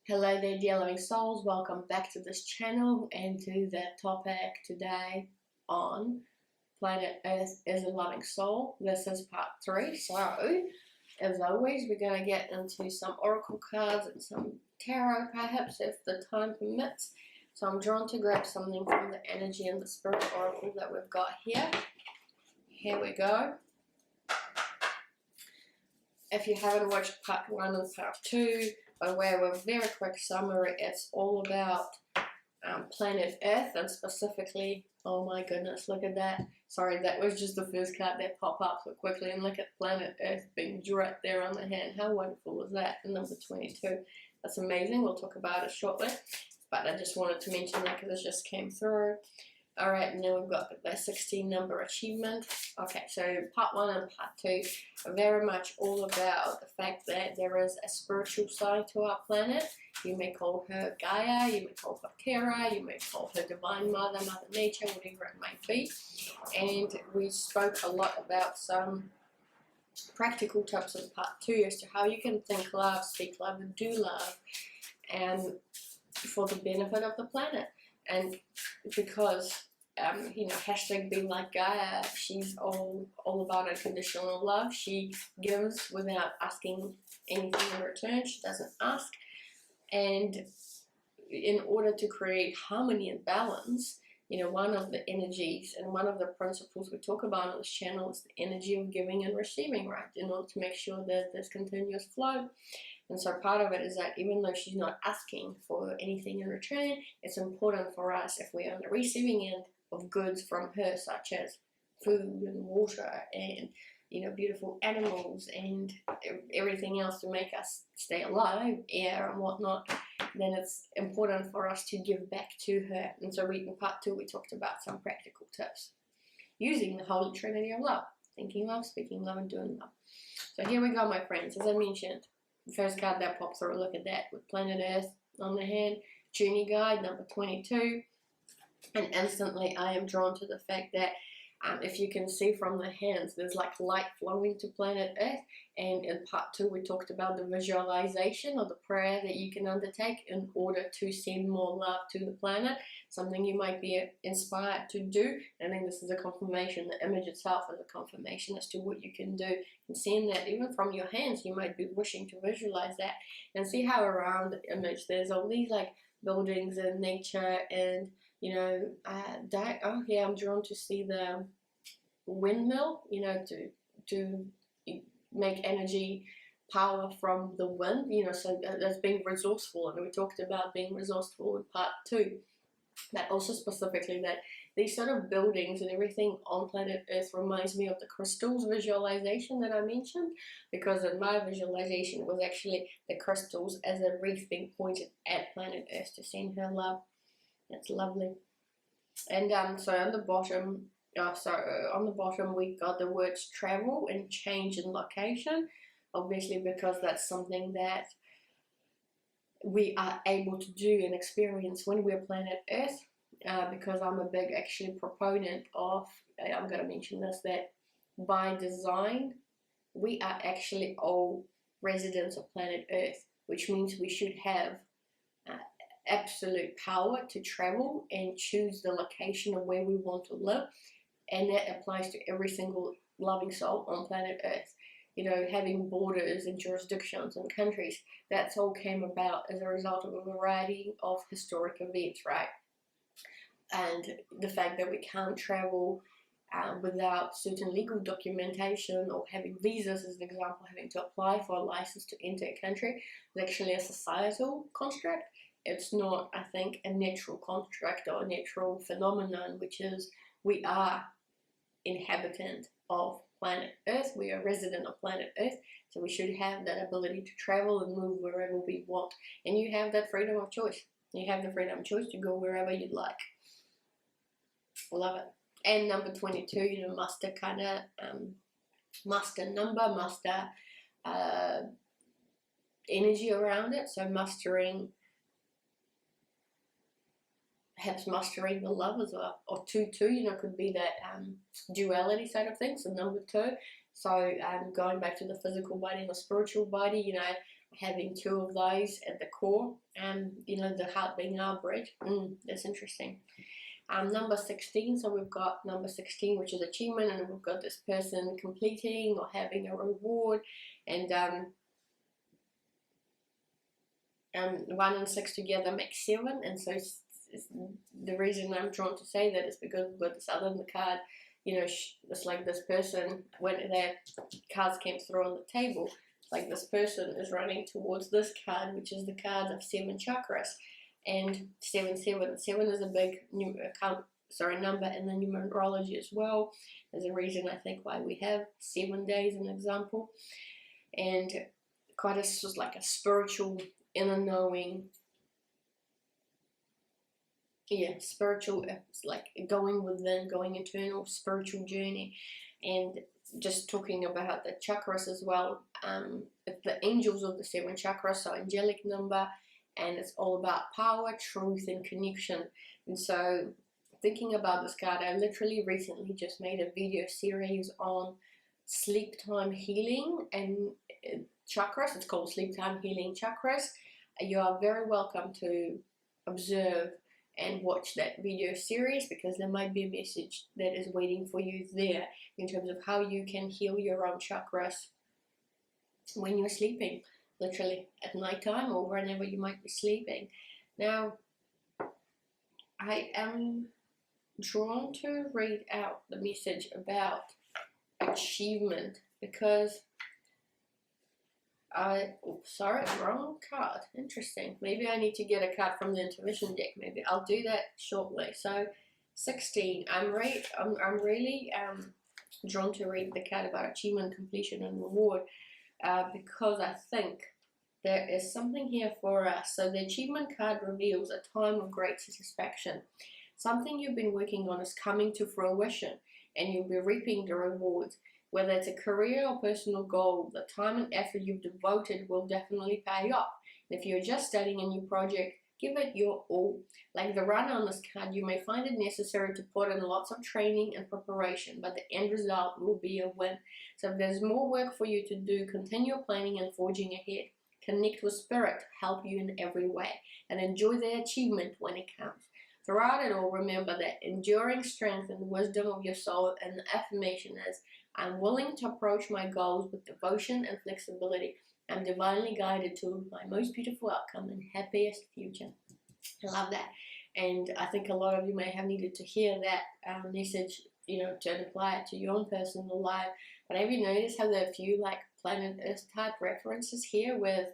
Hello there, dear loving souls. Welcome back to this channel and to the topic today on Planet Earth is a Loving Soul. This is part 3. So, as always, we're going to get into some oracle cards and some tarot, perhaps, if the time permits. So, I'm drawn to grab something from the energy and the spirit oracle that we've got here. Here we go. If you haven't watched part 1 and part 2, by way of a very quick summary, it's all about planet Earth, and specifically, oh my goodness, look at that. Sorry, that was just the first card that popped up so quickly, and look at planet Earth being right there on the hand. How wonderful was that? And number 22. That's amazing. We'll talk about it shortly, but I just wanted to mention that because it just came through. Alright, now we've got the 16 number achievement. Okay, so part 1 and part 2 are very much all about the fact that there is a spiritual side to our planet. You may call her Gaia, you may call her Terra, you may call her Divine Mother, Mother Nature, whatever it may be. And we spoke a lot about some practical tips in part 2 as to how you can think love, speak love, and do love, and for the benefit of the planet. And because, hashtag be like Gaia, she's all about unconditional love. She gives without asking anything in return. She doesn't ask. And in order to create harmony and balance, one of the energies and one of the principles we talk about on this channel is the energy of giving and receiving, right? In order to make sure that there's continuous flow. And so part of it is that even though she's not asking for anything in return, it's important for us, if we're on the receiving end of goods from her, such as food and water and beautiful animals and everything else to make us stay alive, air and whatnot, then it's important for us to give back to her. And so in part 2 we talked about some practical tips using the Holy Trinity of Love: thinking love, speaking love, and doing love. So here we go, my friends. As I mentioned, the first card that pops through, look at that, with planet Earth on the hand, journey guide number 22. And instantly I am drawn to the fact that if you can see from the hands, there's like light flowing to planet Earth. And in part 2 we talked about the visualization or the prayer that you can undertake in order to send more love to the planet, something you might be inspired to do. I think this is a confirmation. The image itself is a confirmation as to what you can do. And seeing that even from your hands, you might be wishing to visualize that. And see how around the image there's all these like buildings and nature and I'm drawn to see the windmill, to make energy power from the wind, so that's being resourceful. And we talked about being resourceful in part 2. But also specifically that these sort of buildings and everything on planet Earth reminds me of the crystals visualization that I mentioned, because in my visualization it was actually the crystals as a wreath being pointed at planet Earth to send her love. That's lovely. And so on the bottom, we got the words travel and change in location, obviously because that's something that we are able to do and experience when we're planet Earth, because I'm a big actually proponent of, I'm going to mention this, that by design we are actually all residents of planet Earth, which means we should have absolute power to travel and choose the location of where we want to live. And that applies to every single loving soul on planet Earth. Having borders and jurisdictions and countries, that's all came about as a result of a variety of historic events, right? And the fact that we can't travel without certain legal documentation, or having visas, as an example, having to apply for a license to enter a country, is actually a societal construct. It's not, I think, a natural construct or a natural phenomenon, which is we are inhabitant of planet Earth. We are resident of planet Earth, so we should have that ability to travel and move wherever we want. And you have that freedom of choice. You have the freedom of choice to go wherever you'd like. Love it. And number 22, muster kind of, muster number, muster energy around it. So perhaps mustering the love as well. Or 2-2, could be that duality side of things, so number 2. So going back to the physical body and the spiritual body, having 2 of those at the core, and you know, the heart being our bridge. That's interesting. Number 16, so we've got number 16, which is achievement, and we've got this person completing or having a reward, and 1 and 6 together make 7, and so it's the reason I'm drawn to say that is because we've got this other in the card, you know, it's like this person, when their cards came through on the table, like this person is running towards this card, which is the card of 7 chakras, and 7 is a big number in the numerology as well. There's a reason, I think, why we have 7 days, an example, and quite a like a spiritual inner knowing. Yeah, spiritual, like going within, going internal, spiritual journey. And just talking about the chakras as well, the angels of the 7 chakras, so angelic number, and it's all about power, truth, and connection. And so thinking about this card, I literally recently just made a video series on sleep time healing and chakras. It's called Sleep Time Healing Chakras. You are very welcome to observe and watch that video series, because there might be a message that is waiting for you there in terms of how you can heal your own chakras when you're sleeping, literally at nighttime or whenever you might be sleeping. Now, I am drawn to read out the message about achievement, because sorry, wrong card. Interesting. Maybe I need to get a card from the intuition deck. Maybe I'll do that shortly. So 16. I'm really drawn to read the card about achievement, completion, and reward, because I think there is something here for us. So the achievement card reveals a time of great satisfaction. Something you've been working on is coming to fruition, and you'll be reaping the rewards. Whether it's a career or personal goal, the time and effort you've devoted will definitely pay off. And if you're just starting a new project, give it your all. Like the runner on this card, you may find it necessary to put in lots of training and preparation, but the end result will be a win. So if there's more work for you to do, continue planning and forging ahead. Connect with spirit, help you in every way, and enjoy the achievement when it comes. Throughout it all, remember that enduring strength and wisdom of your soul, and the affirmation is, I'm willing to approach my goals with devotion and flexibility. I'm divinely guided to my most beautiful outcome and happiest future. I love that. And I think a lot of you may have needed to hear that message, you know, to apply it to your own personal life. But have you noticed how there are a few like planet Earth type references here with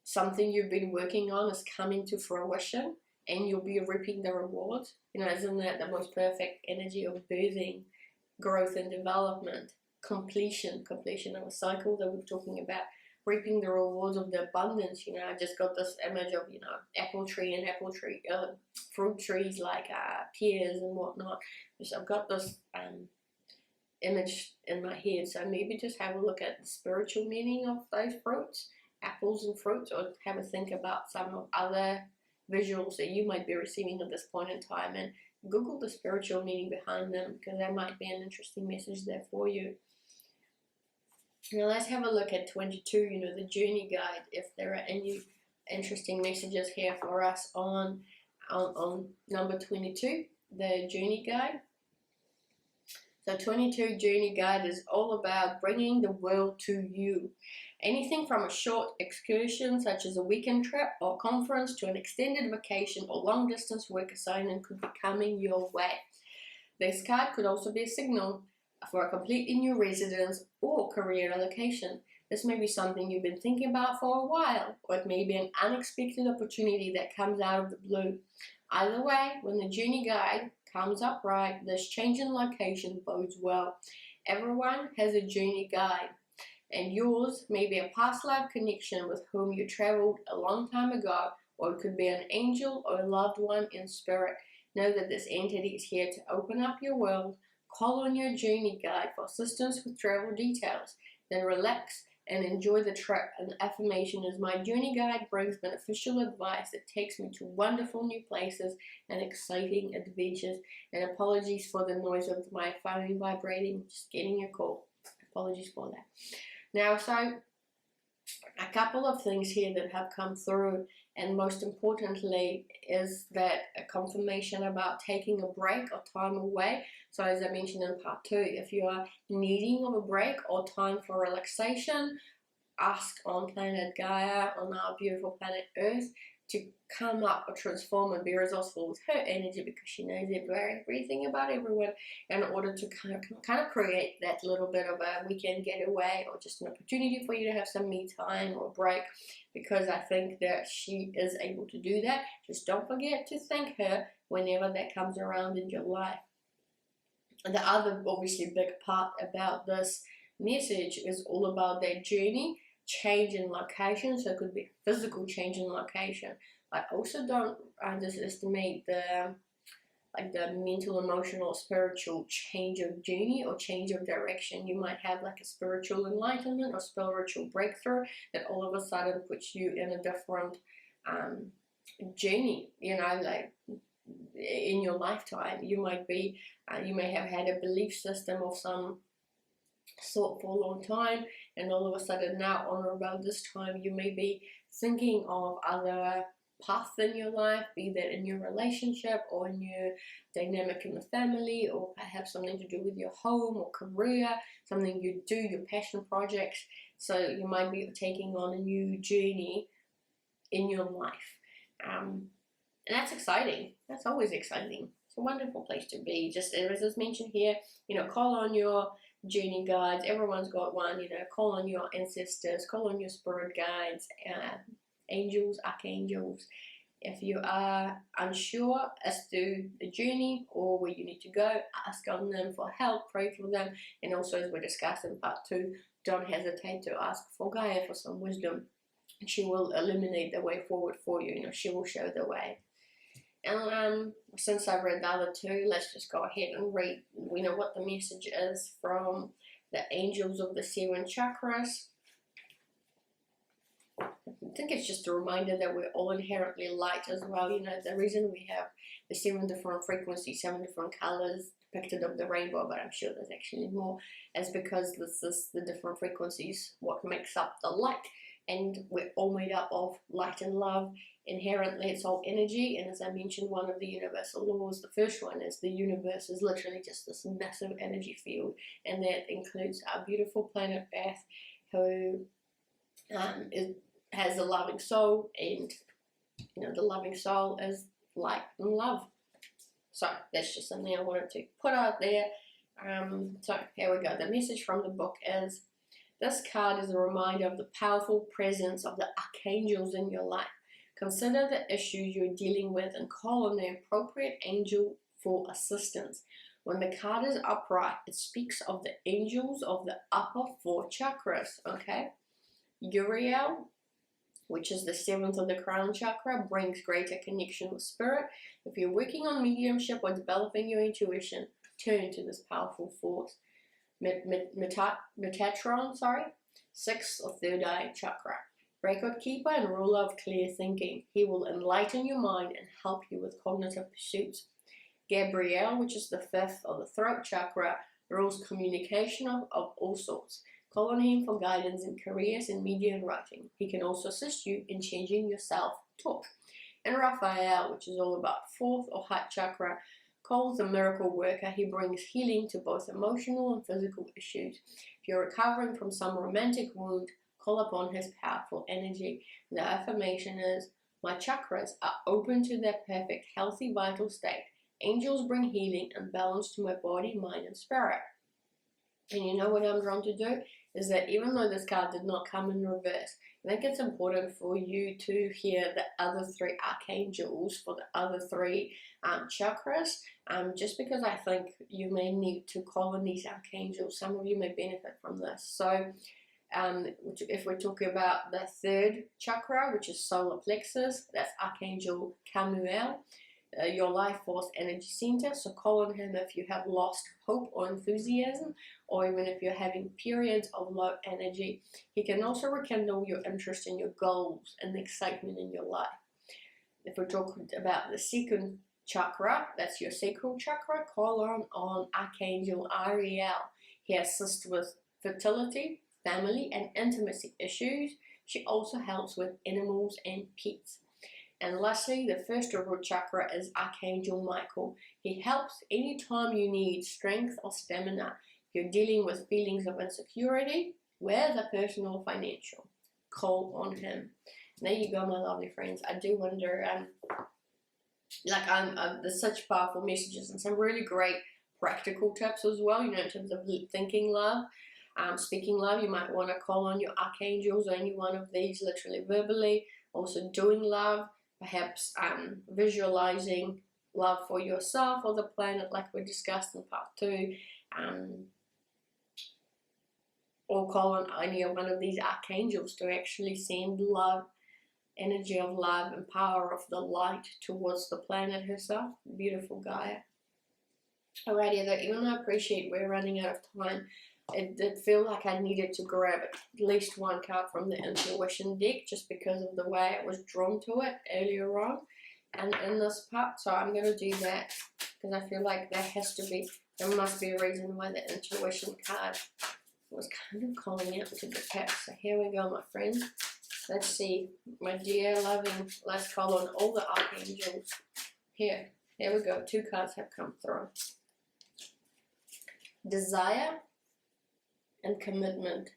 something you've been working on is coming to fruition and you'll be reaping the rewards? You know, isn't that the most perfect energy of birthing, growth and development, completion of a cycle that we're talking about, reaping the rewards of the abundance? You know, I just got this image of, you know, apple tree, fruit trees like pears and whatnot. So I've got this image in my head. So maybe just have a look at the spiritual meaning of those fruits, apples and fruits, or have a think about some of other visuals that you might be receiving at this point in time, and Google the spiritual meaning behind them, because there might be an interesting message there for you. Now let's have a look at 22, you know, the journey guide, if there are any interesting messages here for us on number 22, the journey guide. So 22 journey guide is all about bringing the world to you. Anything from a short excursion such as a weekend trip or conference to an extended vacation or long distance work assignment could be coming your way. This card could also be a signal for a completely new residence or career location. This may be something you've been thinking about for a while, or it may be an unexpected opportunity that comes out of the blue. Either way, when the journey guide comes up right, this change in location bodes well. Everyone has a journey guide, and yours may be a past life connection with whom you traveled a long time ago, or it could be an angel or a loved one in spirit. Know that this entity is here to open up your world. Call on your journey guide for assistance with travel details. Then relax and enjoy the trip. And the affirmation is, my journey guide brings beneficial advice that takes me to wonderful new places and exciting adventures. And apologies for the noise of my phone vibrating, just getting a call. Apologies for that. Now, so a couple of things here that have come through, and most importantly is that a confirmation about taking a break or time away. So as I mentioned in part 2, if you are needing of a break or time for relaxation, ask on planet Gaia, on our beautiful planet Earth, to come up or transform and be resourceful with her energy, because she knows everything about everyone, in order to kind of create that little bit of a weekend getaway, or just an opportunity for you to have some me time or break, because I think that she is able to do that. Just don't forget to thank her whenever that comes around in your life. And the other obviously big part about this message is all about that journey, change in location. So it could be a physical change in location. I also don't underestimate the mental, emotional, spiritual change of journey or change of direction. You might have like a spiritual enlightenment or spiritual breakthrough that all of a sudden puts you in a different journey, you know, like in your lifetime. You might be, you may have had a belief system of some sort for a long time, and all of a sudden now, on or about this time, you may be thinking of other paths in your life, be that in your relationship or in your dynamic in the family, or perhaps something to do with your home or career, something you do, your passion projects. So you might be taking on a new journey in your life. And that's exciting. That's always exciting. It's a wonderful place to be. Just as is mentioned here, you know, call on your journey guides. Everyone's got one, you know, call on your ancestors, call on your spirit guides, angels, archangels. If you are unsure as to the journey or where you need to go, ask on them for help, pray for them. And also, as we discussed in part 2, don't hesitate to ask for Gaia for some wisdom. She will illuminate the way forward for you. You know, she will show the way. And since I've read the other 2, let's just go ahead and read, you know, what the message is from the angels of the 7 chakras. I think it's just a reminder that we're all inherently light as well. You know, the reason we have the 7 different frequencies, 7 different colors depicted of the rainbow, but I'm sure there's actually more, is because this is the different frequencies, what makes up the light. And we're all made up of light and love. Inherently, it's all energy. And as I mentioned, one of the universal laws, the first one, is the universe is literally just this massive energy field. And that includes our beautiful planet Earth, who has a loving soul. And, you know, the loving soul is light and love. So that's just something I wanted to put out there. So here we go. The message from the book is, this card is a reminder of the powerful presence of the archangels in your life. Consider the issues you're dealing with and call on the appropriate angel for assistance. When the card is upright, it speaks of the angels of the upper 4 chakras, okay? Uriel, which is the 7th of the crown chakra, brings greater connection with spirit. If you're working on mediumship or developing your intuition, turn to this powerful force. Metatron, 6th or 3rd eye chakra, record keeper and ruler of clear thinking. He will enlighten your mind and help you with cognitive pursuits. Gabriel, which is the 5th of the throat chakra, rules communication of all sorts. Call on him for guidance in careers in media and writing. He can also assist you in changing your self-talk. And Raphael, which is all about 4th or heart chakra, called the miracle worker. He brings healing to both emotional and physical issues. If you're recovering from some romantic wound, call upon his powerful energy. The affirmation is, my chakras are open to their perfect, healthy, vital state. Angels bring healing and balance to my body, mind, and spirit. And you know what I'm drawn to do? Is that even though this card did not come in reverse, I think it's important for you to hear the other 3 archangels for the other 3 chakras, just because I think you may need to call on these archangels. Some of you may benefit from this. So if we're talking about the 3rd chakra, which is solar plexus, that's Archangel Camuel, your life force energy center. So call on him if you have lost hope or enthusiasm, or even if you're having periods of low energy. He can also rekindle your interest in your goals and the excitement in your life. If we're talking about the 2nd chakra, that's your sacral chakra, call on Archangel Ariel. He assists with fertility, family, and intimacy issues. She also helps with animals and pets. And lastly, the first root chakra is Archangel Michael. He helps anytime you need strength or stamina. You're dealing with feelings of insecurity, whether personal or financial. Call on him. There you go, my lovely friends. I do wonder, there's such powerful messages and some really great practical tips as well, you know, in terms of thinking love, speaking love. You might want to call on your archangels or any one of these literally verbally. Also doing love, perhaps visualizing love for yourself or the planet like we discussed in part 2, or call on any one of these archangels to actually send love, energy of love and power of the light towards the planet herself. Beautiful Gaia. Alrighty, though, even though I appreciate we're running out of time, it did feel like I needed to grab at least one card from the intuition deck just because of the way I was drawn to it earlier on and in this part. So I'm going to do that because I feel like there must be a reason why the intuition card was kind of calling out to the text. So here we go, my friends. Let's see, my dear loving, let's call on all the archangels. Here we go. 2 cards have come through. Desire and commitment.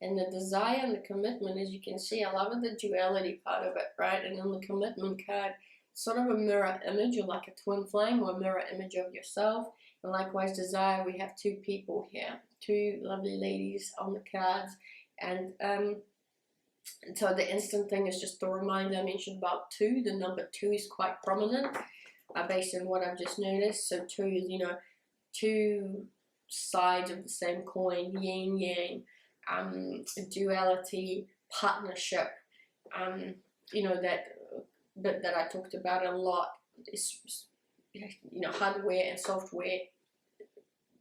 And the desire and the commitment, as you can see, I love the duality part of it, right? And in the commitment card, sort of a mirror image, or like a twin flame or a mirror image of yourself. And likewise, desire, we have 2 people here, 2 lovely ladies on the cards. And so the instant thing is just the reminder I mentioned about 2. The number 2 is quite prominent based on what I've just noticed. So 2 is, you know, 2 sides of the same coin, yin yang, duality, partnership. You know, that bit that I talked about a lot is, you know, hardware and software,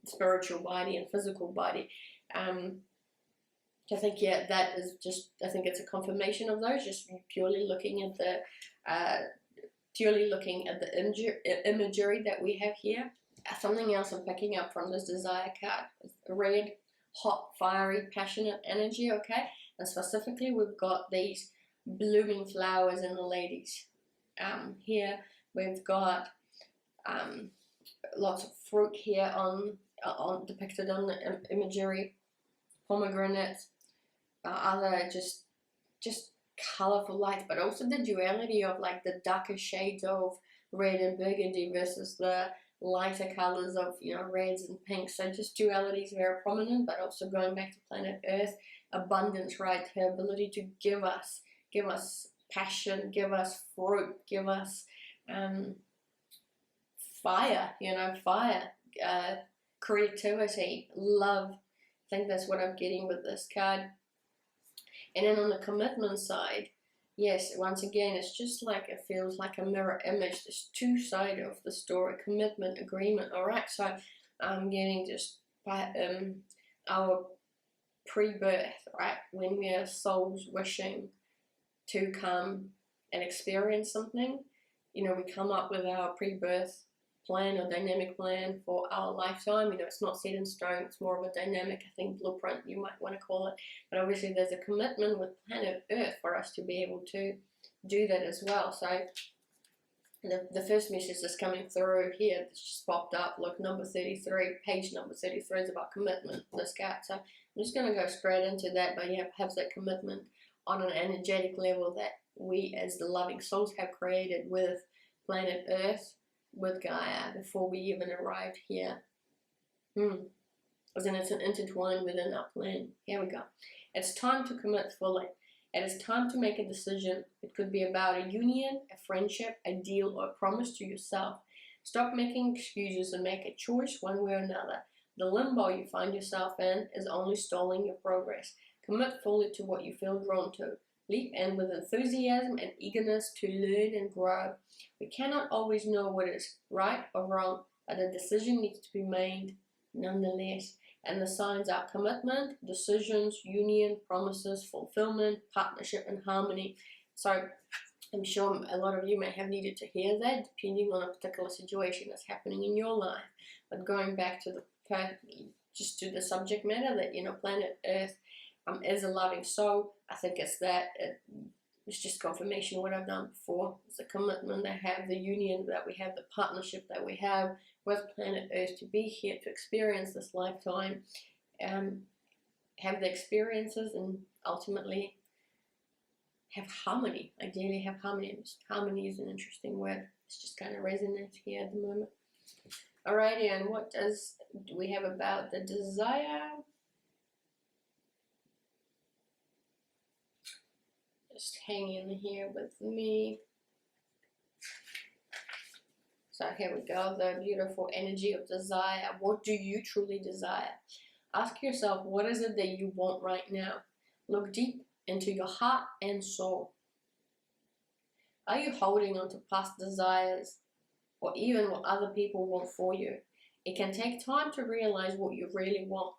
spiritual body and physical body. I think, yeah, that is just, I think it's a confirmation of those, just purely looking at the imagery that we have here. Something else I'm picking up from this desire card is red, hot, fiery, passionate energy, okay? And specifically, we've got these blooming flowers in the ladies. Here, we've got lots of fruit here on depicted on the imagery, pomegranates, other just colorful lights, but also the duality of like the darker shades of red and burgundy versus the lighter colors of, you know, reds and pinks. So just duality is very prominent, but also going back to planet Earth, abundance, right? Her ability to give us passion, give us fruit, give us fire, you know, creativity, love. I think that's what I'm getting with this card. And then on the commitment side, yes, once again, it's just like, it feels like a mirror image. There's 2 sides of the story, commitment, agreement. All right, so I'm getting just by our pre-birth, right, when we are souls wishing to come and experience something, you know, we come up with our pre-birth plan or dynamic plan for our lifetime. You know, it's not set in stone, it's more of a dynamic, I think, blueprint, you might want to call it. But obviously there's a commitment with planet Earth for us to be able to do that as well. So the first message that's coming through here that's just popped up, look, number 33, page number 33 is about commitment, this card. So I'm just going to go straight into that, but yeah, perhaps that commitment on an energetic level that we as the loving souls have created with planet Earth, with Gaia, before we even arrived here. As in, it's an intertwined within our plan. Here we go. It's time to commit fully. It is time to make a decision. It could be about a union, a friendship, a deal, or a promise to yourself. Stop making excuses and make a choice one way or another. The limbo you find yourself in is only stalling your progress. Commit fully to what you feel drawn to. Leap in with enthusiasm and eagerness to learn and grow. We cannot always know what is right or wrong, but a decision needs to be made nonetheless. And the signs are commitment, decisions, union, promises, fulfillment, partnership, and harmony. So I'm sure a lot of you may have needed to hear that, depending on a particular situation that's happening in your life. But going back to the subject matter, that, you know, planet Earth as a loving soul. I think it's that. It's just confirmation of what I've done before. It's the commitment I have, the union that we have, the partnership that we have with planet Earth to be here to experience this lifetime, have the experiences, and ultimately have harmony. Ideally have harmony. Harmony is an interesting word. It's just kind of resonates here at the moment. Alrighty, and what do we have about the desire? Just hang in here with me. So here we go, the beautiful energy of desire. What do you truly desire? Ask yourself, what is it that you want right now? Look deep into your heart and soul. Are you holding on to past desires or even what other people want for you? It can take time to realize what you really want.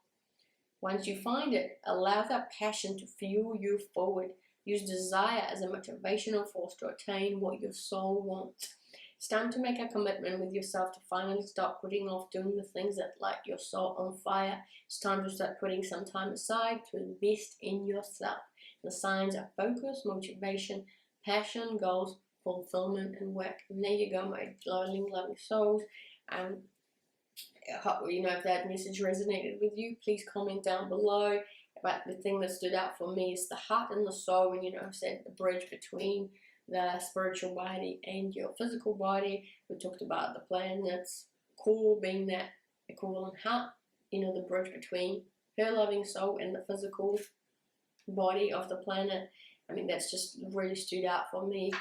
Once you find it, allow that passion to fuel you forward. Use desire as a motivational force to attain what your soul wants. It's time to make a commitment with yourself to finally stop putting off doing the things that light your soul on fire. It's time to start putting some time aside to invest in yourself. The signs are focus, motivation, passion, goals, fulfillment, and work. And there you go, my loving souls. If that message resonated with you, please comment down below. But the thing that stood out for me is the heart and the soul, and I've said the bridge between the spiritual body and your physical body. We talked about the planet's core being that equivalent heart, the bridge between her loving soul and the physical body of the planet. I mean, that's just really stood out for me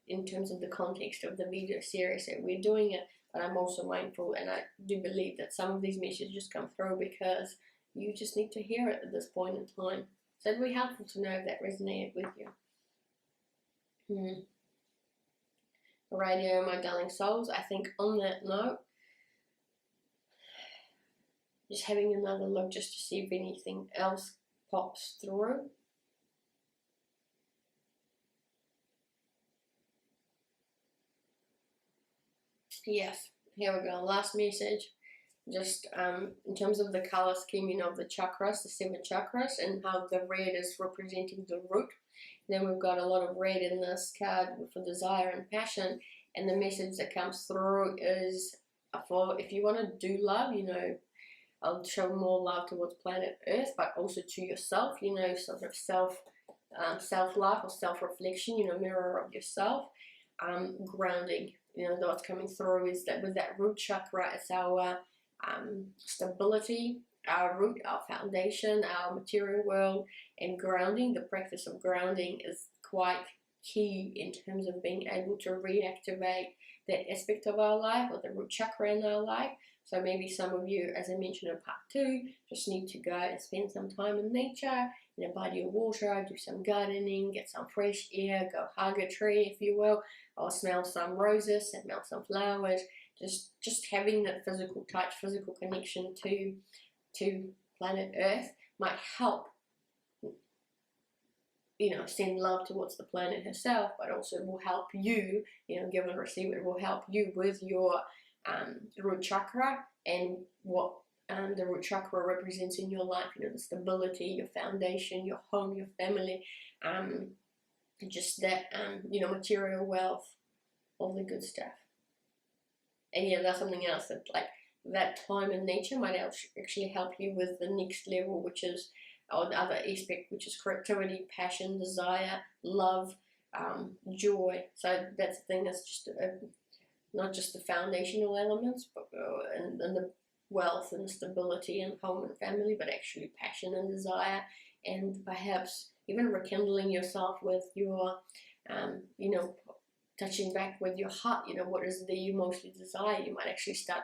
in terms of the context of the video series that we're doing it. But I'm also mindful, and I do believe that some of these messages come through because you just need to hear it at this point in time. So it'd be helpful to know if that resonated with you. Alrighty, my darling souls, I think on that note, just having another look just to see if anything else pops through. Yes, here we go, last message. Just in terms of the color scheme, of the chakras, the 7 chakras, and how the red is representing the root. Then we've got a lot of red in this card for desire and passion, and the message that comes through is for if you want to do love, I'll show more love towards planet Earth, but also to yourself, sort of self-love or self-reflection, mirror of yourself, grounding. What's coming through is that with that root chakra, it's our stability, our root, our foundation, our material world, and grounding. The practice of grounding is quite key in terms of being able to reactivate that aspect of our life, or the root chakra in our life. So maybe some of you, as I mentioned in part 2, just need to go and spend some time in nature, in a body of water, do some gardening, get some fresh air, go hug a tree, if you will, or smell some roses, smell some flowers. Just having that physical touch, physical connection to planet Earth might help, send love towards the planet herself, but also will help you, give and receive. It will help you with your root chakra and what the root chakra represents in your life, the stability, your foundation, your home, your family, just that, material wealth, all the good stuff. And that's something else that, that time in nature might actually help you with the next level, which is, or the other aspect, which is creativity, passion, desire, love, joy. So that's the thing, that's just not just the foundational elements, but and the wealth and stability and home and family, but actually passion and desire, and perhaps even rekindling yourself with your, touching back with your heart, what is it that you mostly desire. You might actually start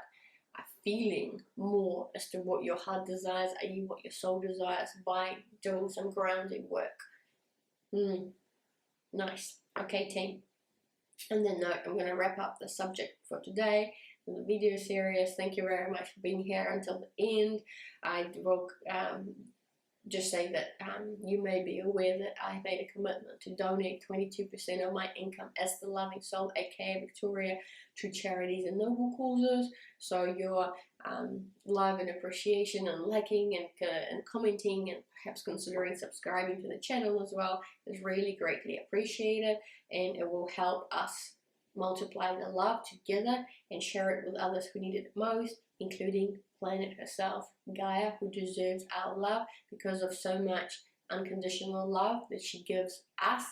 feeling more as to what your heart desires, i.e. what your soul desires, by doing some grounding work. Nice. Okay, team. And then I'm going to wrap up the subject for today in the video series. Thank you very much for being here until the end. I will just say that you may be aware that I made a commitment to donate 22% of my income as the loving soul, aka Victoria, to charities and noble causes. So your love and appreciation and liking and commenting and perhaps considering subscribing to the channel as well is really greatly appreciated, and it will help us multiply the love together and share it with others who need it most, including planet herself, Gaia, who deserves our love because of so much unconditional love that she gives us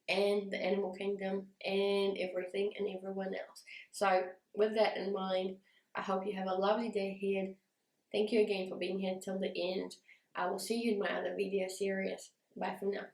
and the animal kingdom and everything and everyone else. So with that in mind, I hope you have a lovely day ahead. Thank you again for being here till the end. I will see you in my other video series. Bye for now.